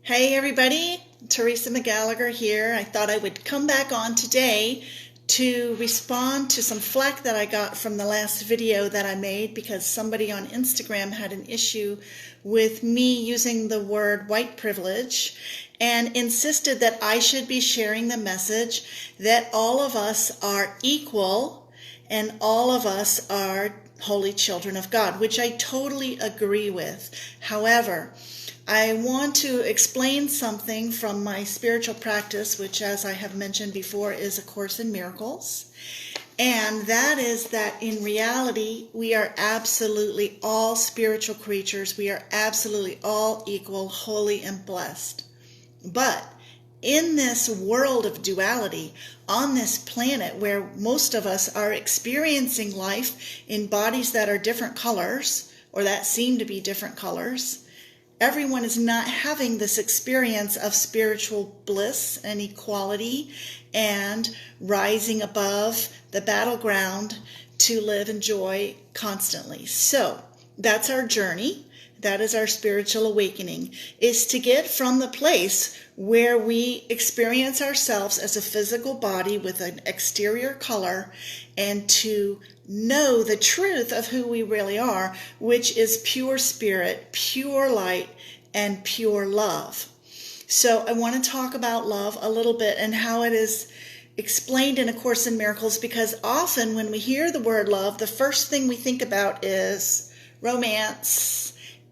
Hey everybody, Teresa McGallagher here. I thought I would come back on today to respond to some flack that I got from the last video that I made because somebody on Instagram had an issue with me using the word white privilege and insisted that I should be sharing the message that all of us are equal and all of us are holy children of God, which I totally agree with. However, I want to explain something from my spiritual practice, which, as I have mentioned before, is A Course in Miracles. And that is that in reality, we are absolutely all spiritual creatures. We are absolutely all equal, holy, and blessed. But in this world of duality, on this planet where most of us are experiencing life in bodies that are different colors, or that seem to be different colors, everyone is not having this experience of spiritual bliss and equality and rising above the battleground to live in joy constantly. So that's our journey. That is our spiritual awakening, is to get from the place where we experience ourselves as a physical body with an exterior color and to know the truth of who we really are, which is pure spirit, pure light, and pure love. So I want to talk about love a little bit and how it is explained in A Course in Miracles, because often when we hear the word love, the first thing we think about is romance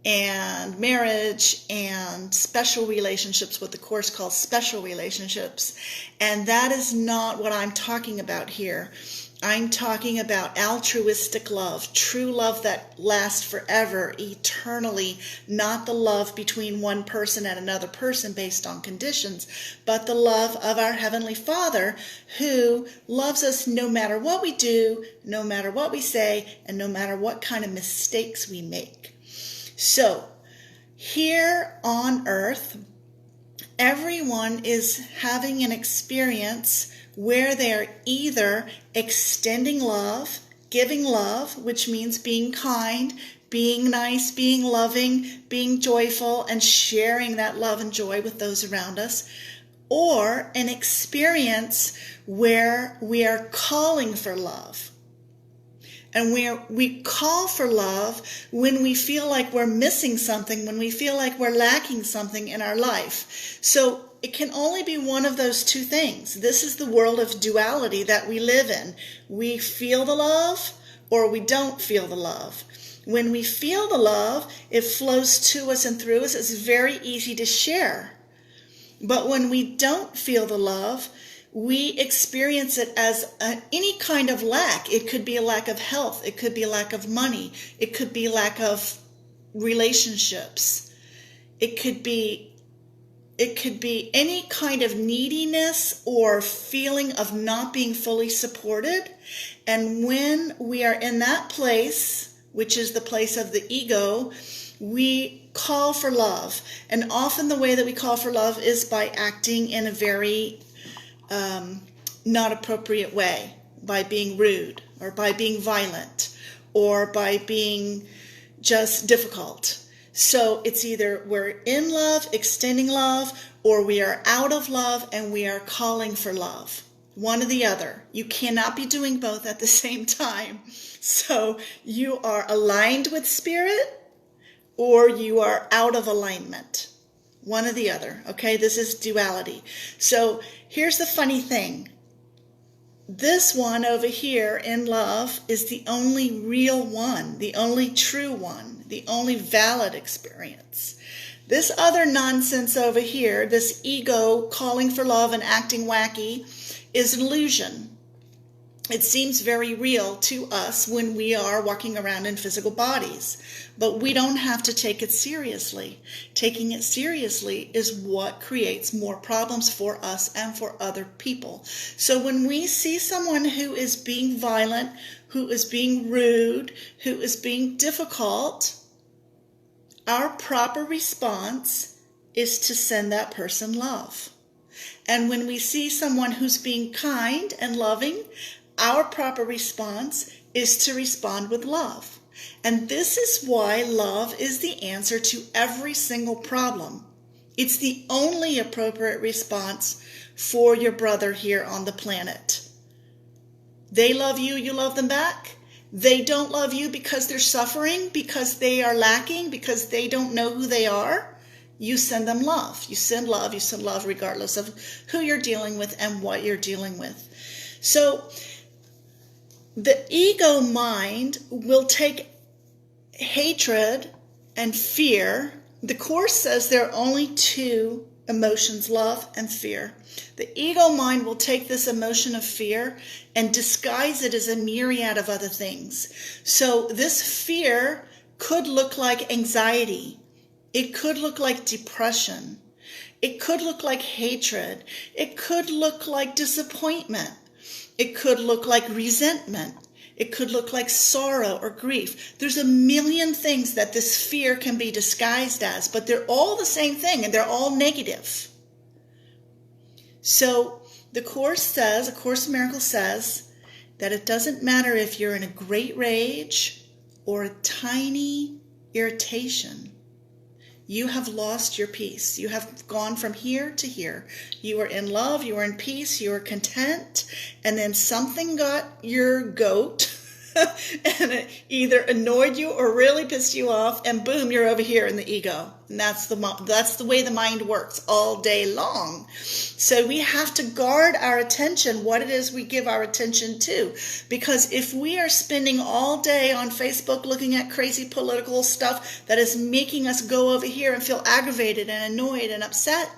and marriage and special relationships, what the Course calls special relationships. And that is not what I'm talking about here. I'm talking about altruistic love, true love that lasts forever, eternally, not the love between one person and another person based on conditions, but the love of our Heavenly Father, who loves us no matter what we do, no matter what we say, and no matter what kind of mistakes we make. So, here on earth, everyone is having an experience where they're either extending love, giving love, which means being kind, being nice, being loving, being joyful, and sharing that love and joy with those around us, or an experience where we are calling for love. And we call for love when we feel like we're missing something, when we feel like we're lacking something in our life. So it can only be one of those two things. This is the world of duality that we live in. We feel the love or we don't feel the love. When we feel the love, it flows to us and through us. It's very easy to share. But when we don't feel the love, we experience it as any kind of lack. It could be a lack of health. It could be a lack of money. It could be lack of relationships. It could be any kind of neediness or feeling of not being fully supported. And when we are in that place, which is the place of the ego, we call for love. And often the way that we call for love is by acting in a very not appropriate way, by being rude or by being violent or by being just difficult. So it's either we're in love, extending love, or we are out of love and we are calling for love. One or the other. You cannot be doing both at the same time. So you are aligned with spirit or you are out of alignment. One or the other. Okay, this is duality. So here's the funny thing. This one over here in love is the only real one, the only true one, the only valid experience. This other nonsense over here, this ego calling for love and acting wacky, is an illusion. It seems very real to us when we are walking around in physical bodies, but we don't have to take it seriously. Taking it seriously is what creates more problems for us and for other people. So when we see someone who is being violent, who is being rude, who is being difficult, our proper response is to send that person love. And when we see someone who's being kind and loving, our proper response is to respond with love. And this is why love is the answer to every single problem. It's the only appropriate response for your brother here on the planet. They love you, you love them back. They don't love you because they're suffering, because they are lacking, because they don't know who they are. You send them love. You send love regardless of who you're dealing with and what you're dealing with. So the ego mind will take hatred and fear. The Course says there are only two emotions, love and fear. The ego mind will take this emotion of fear and disguise it as a myriad of other things. So this fear could look like anxiety. It could look like depression. It could look like hatred. It could look like disappointment. It could look like resentment. It could look like sorrow or grief. There's a million things that this fear can be disguised as, but they're all the same thing and they're all negative. So the Course says, A Course in Miracles says, that it doesn't matter if you're in a great rage or a tiny irritation. You have lost your peace. You have gone from here to here. You are in love, you are in peace, you are content, and then something got your goat and it either annoyed you or really pissed you off, and boom, you're over here in the ego. And that's the way the mind works all day long. So we have to guard our attention, what it is we give our attention to. Because if we are spending all day on Facebook looking at crazy political stuff that is making us go over here and feel aggravated and annoyed and upset,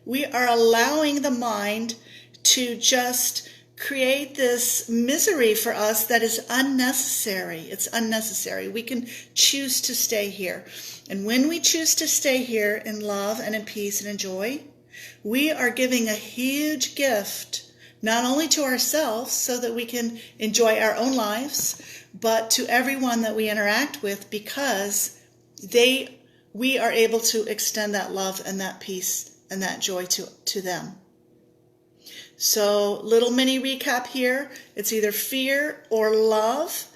we are allowing the mind to just create this misery for us that is unnecessary. It's unnecessary. We can choose to stay here. And when we choose to stay here in love and in peace and in joy, we are giving a huge gift, not only to ourselves so that we can enjoy our own lives, but to everyone that we interact with, because we are able to extend that love and that peace and that joy to them. So little mini recap here. It's either fear or love.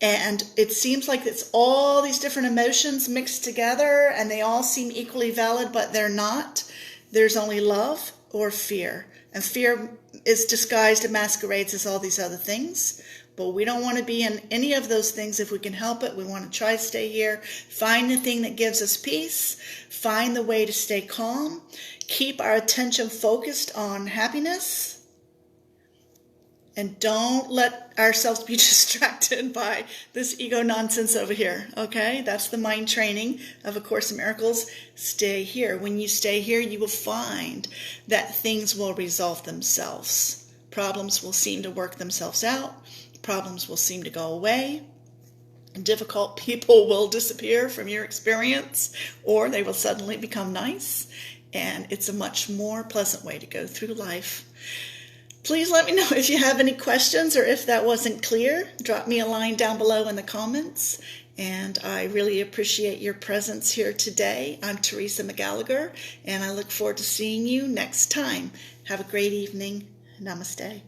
And it seems like it's all these different emotions mixed together and they all seem equally valid, but they're not. There's only love or fear. And fear is disguised and masquerades as all these other things. But we don't want to be in any of those things if we can help it. We want to try to stay here. Find the thing that gives us peace. Find the way to stay calm. Keep our attention focused on happiness. And don't let ourselves be distracted by this ego nonsense over here, okay? That's the mind training of A Course in Miracles. Stay here. When you stay here, you will find that things will resolve themselves. Problems will seem to work themselves out. Problems will seem to go away. Difficult people will disappear from your experience, or they will suddenly become nice. And it's a much more pleasant way to go through life. Please let me know if you have any questions or if that wasn't clear. Drop me a line down below in the comments. And I really appreciate your presence here today. I'm Teresa McGallagher, and I look forward to seeing you next time. Have a great evening. Namaste.